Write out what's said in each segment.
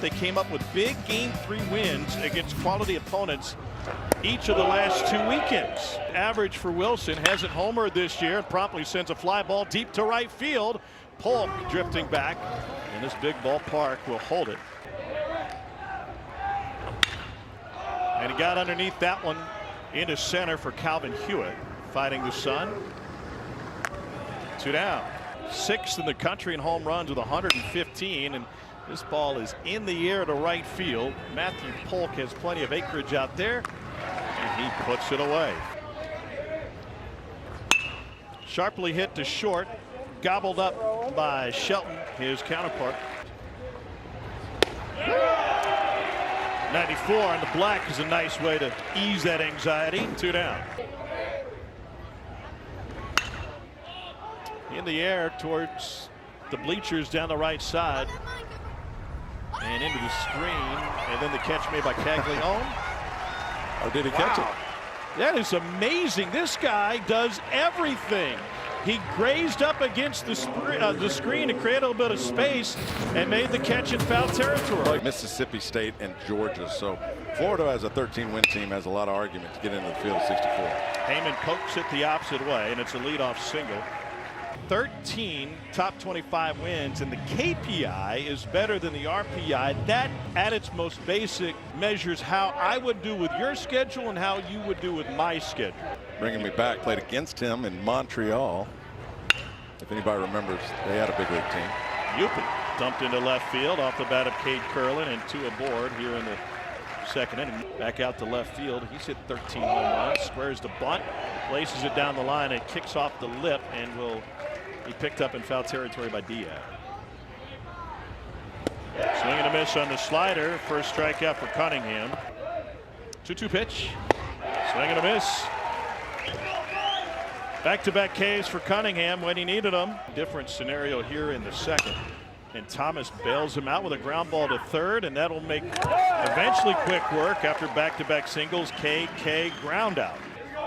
They came up with big Game 3 wins against quality opponents each of the last 2 weekends. Average for Wilson, hasn't homered this year, and promptly sends a fly ball deep to right field. Polk drifting back, and this big ballpark will hold it. And he got underneath that one into center for Calvin Huitt, fighting the sun. 2 down. 6th in the country in home runs with 115, and this ball is in the air to right field. Matthew Polk has plenty of acreage out there, and he puts it away. Sharply hit to short, gobbled up by Shelton, his counterpart. 94 on the black is a nice way to ease that anxiety. 2 down. In the air towards the bleachers down the right side and into the screen, and then the catch made by Caglione. Or did he catch it? That is amazing. This guy does everything. He grazed up against the screen to create a little bit of space and made the catch in foul territory. Like Mississippi State and Georgia. So Florida, as a 13-win team, has a lot of argument to get into the field at 64. Heyman pokes it the opposite way, and it's a leadoff single. 13 top 25 wins, and the KPI is better than the RPI. That, at its most basic, measures how I would do with your schedule and how you would do with my schedule. Bringing me back, played against him in Montreal. If anybody remembers, they had a big league team. Huitt dumped into left field off the bat of Cade Curlin, and 2 aboard here in the 2nd inning. Back out to left field. He's hit 13 home runs, squares the bunt, places it down the line, and kicks off the lip, and will be picked up in foul territory by Diaz. Swing and a miss on the slider. First strikeout for Cunningham. 2-2 pitch. Swing and a miss. Back-to-back Ks for Cunningham when he needed them. Different scenario here in the 2nd. And Thomas bails him out with a ground ball to 3rd, and that'll make eventually quick work after back-to-back singles. K, ground out.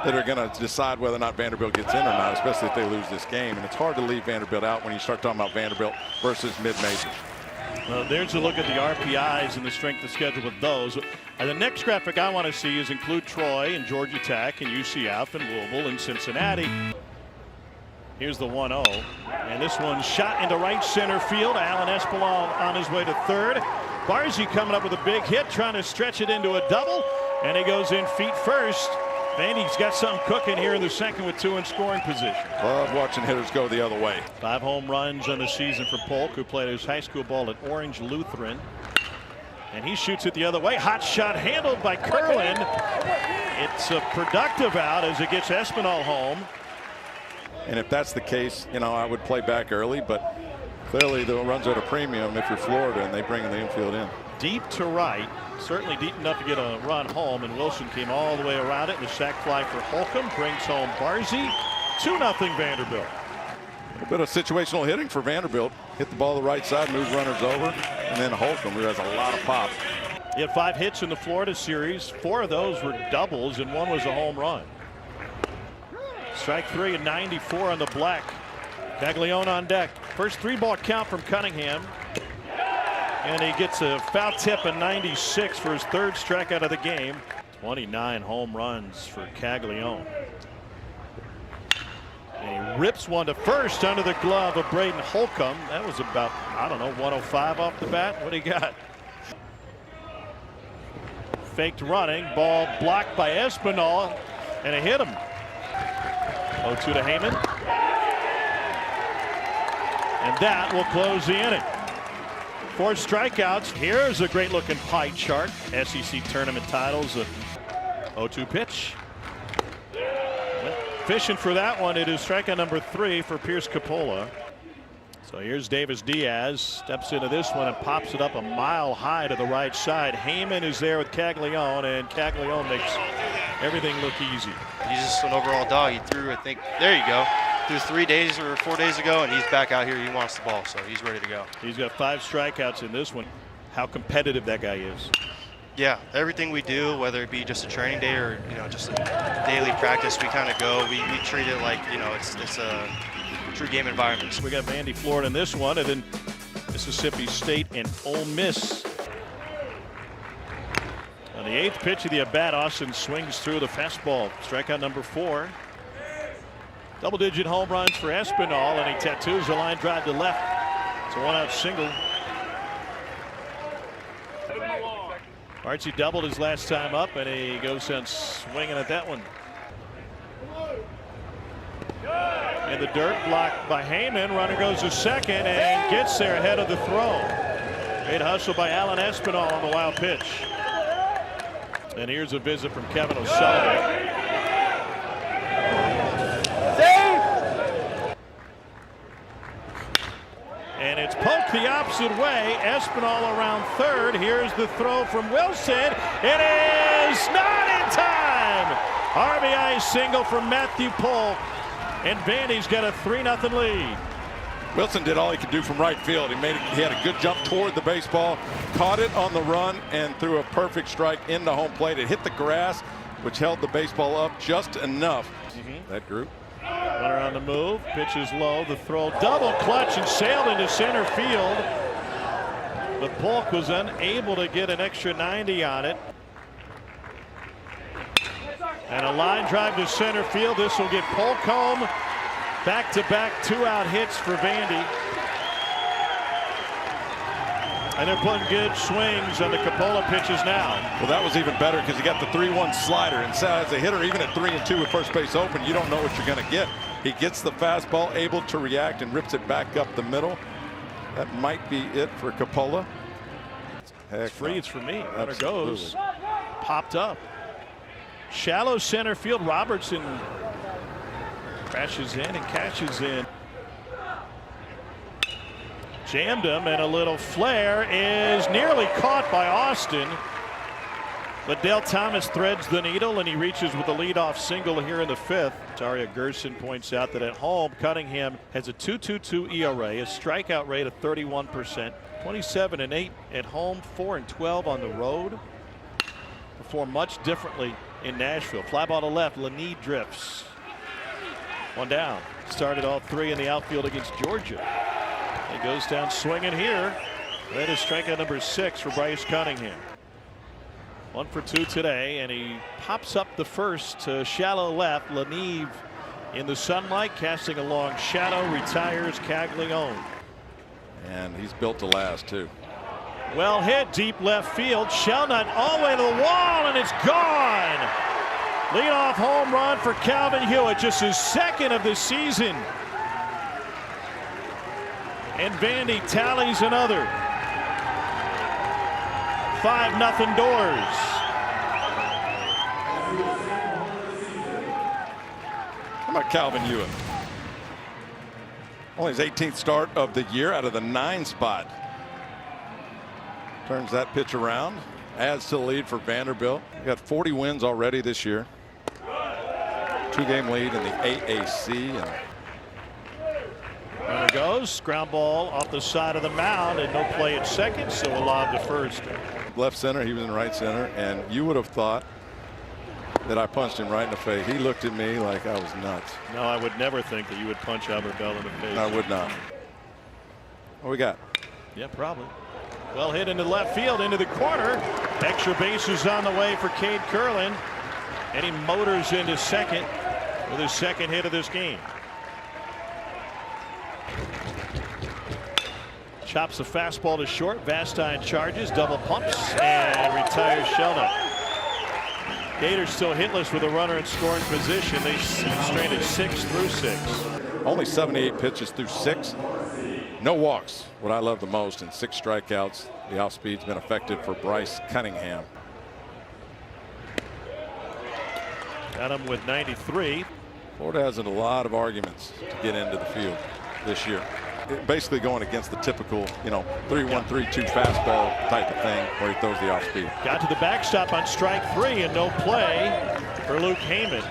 That are going to decide whether or not Vanderbilt gets in or not, especially if they lose this game. And it's hard to leave Vanderbilt out when you start talking about Vanderbilt versus mid-majors. Well, there's a look at the RPIs and the strength of schedule with those. The next graphic I want to see is include Troy and Georgia Tech and UCF and Louisville and Cincinnati. Here's the 1-0, and this one's shot into right center field. Alan Espinal on his way to 3rd. Barzy coming up with a big hit, trying to stretch it into a double, and he goes in feet first. Vandy's got something cooking here in the 2nd with 2 in scoring position. Love watching hitters go the other way. 5 home runs on the season for Polk, who played his high school ball at Orange Lutheran. And he shoots it the other way. Hot shot handled by Curlin. It's a productive out as it gets Espinal home. And if that's the case, you know, I would play back early, but clearly the runs are at a premium if you're Florida and they bring the infield in. Deep to right, certainly deep enough to get a run home, and Wilson came all the way around it. The sac fly for Holcomb brings home Barzy. 2-0 Vanderbilt. A bit of situational hitting for Vanderbilt. Hit the ball to the right side, moves runners over, and then Holcomb, who has a lot of pop. He had 5 hits in the Florida series. 4 of those were doubles, and 1 was a home run. Strike 3 and 94 on the black. Caglione on deck. First 3-ball count from Cunningham. And he gets a foul tip in 96 for his 3rd strikeout of the game. 29 home runs for Caglione. And he rips one to first under the glove of Braden Holcomb. That was about, I don't know, 105 off the bat. What do you got? Faked running. Ball blocked by Espinal. And it hit him. 0-2 to Heyman. And that will close the inning. 4 strikeouts. Here's a great looking pie chart. SEC tournament titles. 0-2 pitch. Fishing for that one. It is strikeout number 3 for Pierce Capola. So here's Davis Diaz. Steps into this one and pops it up a mile high to the right side. Heyman is there with Caglione, and Caglione makes everything look easy. He's just an overall dog. He threw, I think, there you go. Threw 3 days or 4 days ago, and he's back out here. He wants the ball, so he's ready to go. He's got 5 strikeouts in this one. How competitive that guy is. Yeah, everything we do, whether it be just a training day or, you know, just a daily practice, we kind of go. We treat it like, you know, it's a true game environment. We got Vandy, Florida in this one, and then Mississippi State and Ole Miss On the 8th pitch of the at-bat, Austin swings through the fastball. Strikeout number 4. Double-digit home runs for Espinal, and he tattoos a line drive to left. It's a 1-out single. Archie doubled his last time up, and he goes in swinging at that one. In the dirt, blocked by Heyman. Runner goes to second and gets there ahead of the throw. Great hustle by Alan Espinal on the wild pitch. And here's a visit from Kevin O'Sullivan. And it's poked the opposite way. Espinal around third. Here's the throw from Wilson. It is not in time. RBI single from Matthew Polk. And Vandy's got a 3-0 lead. Wilson did all he could do from right field. He had a good jump toward the baseball, caught it on the run, and threw a perfect strike into home plate. It hit the grass, which held the baseball up just enough. That group. Runner on the move, pitches low, the throw double clutch and sailed into center field. But Polk was unable to get an extra 90 on it. And a line drive to center field. This will get Polk home. Back-to-back 2-out hits for Vandy. And they're putting good swings on the Coppola pitches now. Well, that was even better because he got the 3-1 slider. And so as a hitter, even at 3-2 with first base open, you don't know what you're going to get. He gets the fastball, able to react, and rips it back up the middle. That might be it for Coppola. It's free, it's for me. Runner goes. Popped up. Shallow center field. Robertson crashes in and catches in. Jammed him, and a little flare is nearly caught by Austin. But Dale Thomas threads the needle, and he reaches with a leadoff single here in the 5th. Taria Gerson points out that at home, Cunningham has a 2.22 ERA, a strikeout rate of 31%, 27-8 at home, 4-12 on the road. Perform much differently in Nashville. Fly ball to left, Laney drifts. One down. Started all 3 in the outfield against Georgia. He goes down swinging here. That is strikeout number 6 for Bryce Cunningham. 1 for 2 today, and he pops up the first to shallow left. Laneve in the sunlight, casting a long shadow, retires Caglione. And he's built to last, too. Well hit, deep left field. Shelnut all the way to the wall, and it's gone. Leadoff home run for Calvin Huitt, just his 2nd of the season. And Vandy tallies another. 5-0 Doors. How about Calvin Huitt? Only his 18th start of the year out of the 9 spot. Turns that pitch around, adds to the lead for Vanderbilt. We got 40 wins already this year. 2-game lead in the AAC. And there it goes. Ground ball off the side of the mound, and no play at second, so a lob to first. Left center, he was in right center, and you would have thought that I punched him right in the face. He looked at me like I was nuts. No, I would never think that you would punch Albert Bell in the face. I would not. What we got? Yeah, probably. Well hit into left field, into the corner. Extra bases on the way for Cade Curlin, and he motors into second with his 2nd hit of this game. Chops the fastball to short. Vastine charges, double pumps, and retires Shelnut. Gators still hitless with a runner in scoring position. They strained at 6 through 6. Only 78 pitches through 6. No walks, what I love the most, and 6 strikeouts. The off speed's been effective for Bryce Cunningham. Got him with 93. Florida has a lot of arguments to get into the field this year. Basically going against the typical, 3-1, 3-2 fastball type of thing where he throws the off speed. Got to the backstop on strike 3 and no play for Luke Heyman.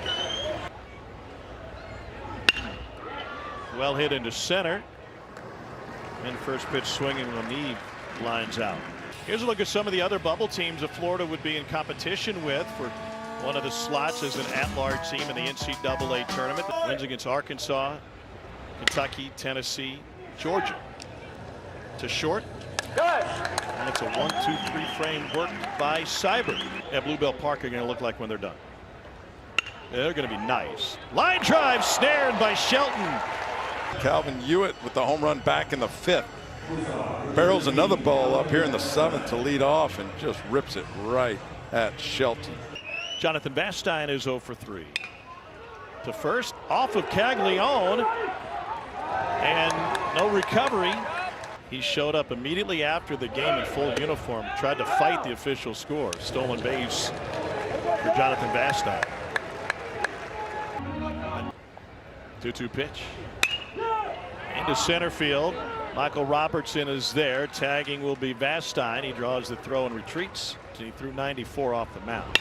Well hit into center. And first pitch swinging, Laneve lines out. Here's a look at some of the other bubble teams that Florida would be in competition with for one of the slots as an at-large team in the NCAA tournament. Wins against Arkansas, Kentucky, Tennessee, Georgia. To short, And it's a 1-2-3 frame worked by Cyber. At Bluebell Park are going to look like when they're done. They're going to be nice. Line drive snared by Shelton. Calvin Huitt with the home run back in the 5th. Barrels another ball up here in the 7th to lead off and just rips it right at Shelton. Jonathan Vastine is 0 for 3. To first, off of Caglione, and no recovery. He showed up immediately after the game in full uniform, tried to fight the official score. Stolen base for Jonathan Vastine. 2-2 pitch. Into center field. Michael Robertson is there. Tagging will be Vastine. He draws the throw and retreats. He threw 94 off the mound.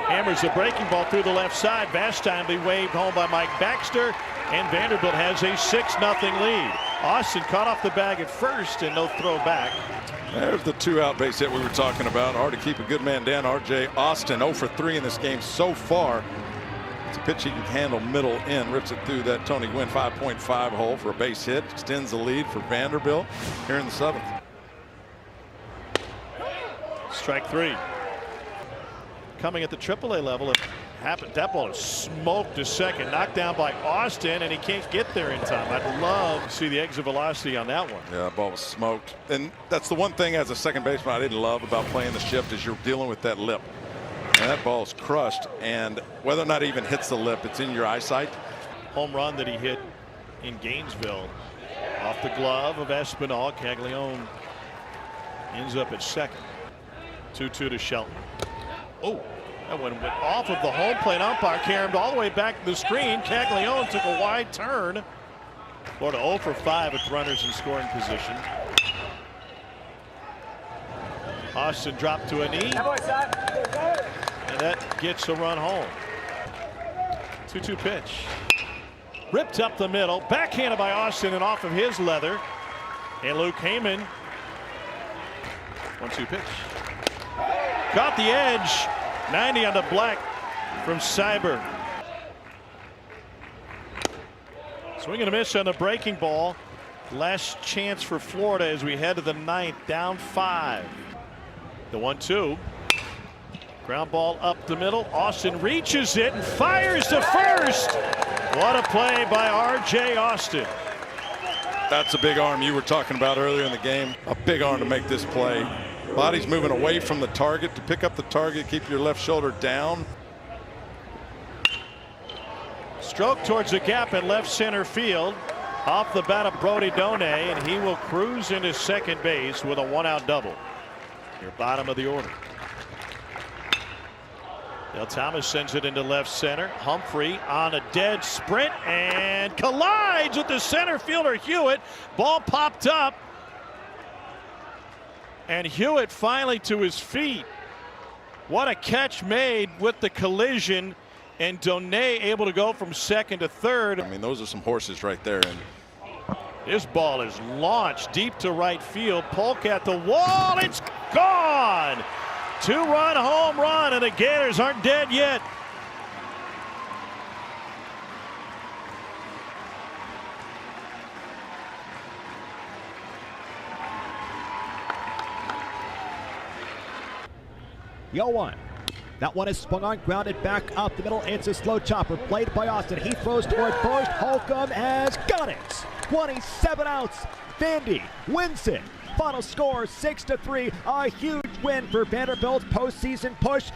Hammers a breaking ball through the left side. Vastine be waved home by Mike Baxter, and Vanderbilt has a 6-0 lead. Austin caught off the bag at first and no throw back. There's the 2-out base hit we were talking about. Hard to keep a good man down. R.J. Austin 0 for 3 in this game so far. It's a pitch he can handle middle in. Rips it through that Tourney Gwynn 5.5 hole for a base hit. Extends the lead for Vanderbilt here in the 7th. Strike 3. Coming at the AAA level, it happened. That ball is smoked to second, knocked down by Austin, and he can't get there in time. I'd love to see the exit velocity on that one. Yeah, that ball was smoked. And that's the one thing as a second baseman I didn't love about playing the shift is you're dealing with that lip. And that ball is crushed, and whether or not it even hits the lip, it's in your eyesight. Home run that he hit in Gainesville off the glove of Espinal. Caglione ends up at second. 2-2 to Shelton. Oh, that one went off of the home plate umpire, carried all the way back to the screen. Caglione took a wide turn. Florida 0 for 5 with runners in scoring position. Austin dropped to a knee, and that gets a run home. 2-2 pitch. Ripped up the middle, backhanded by Austin and off of his leather. And Luke Heyman. 1-2 pitch. Caught the edge. 90 on the black from Cyber. Swing and a miss on the breaking ball. Last chance for Florida as we head to the 9th, down 5. The 1-2. Ground ball up the middle. Austin reaches it and fires to first. What a play by R.J. Austin. That's a big arm you were talking about earlier in the game. A big arm to make this play. Body's moving away from the target to pick up the target, keep your left shoulder down. Stroke towards the gap in left center field. Off the bat of Brody Donay, and he will cruise into second base with a 1-out double. Your bottom of the order. Dale Thomas sends it into left center. Humphrey on a dead sprint and collides with the center fielder Huitt. Ball popped up. And Huitt finally to his feet. What a catch made with the collision. And Donay able to go from second to third. I mean, those are some horses right there. And this ball is launched deep to right field. Polk at the wall. It's gone. 2-run home run, and the Gators aren't dead yet. The 0-1. That one is swung on, grounded back up the middle. It's a slow chopper played by Austin. He throws toward first. Holcomb has got it. 27 outs. Vandy wins it. Final score 6-3. A huge win for Vanderbilt's postseason push.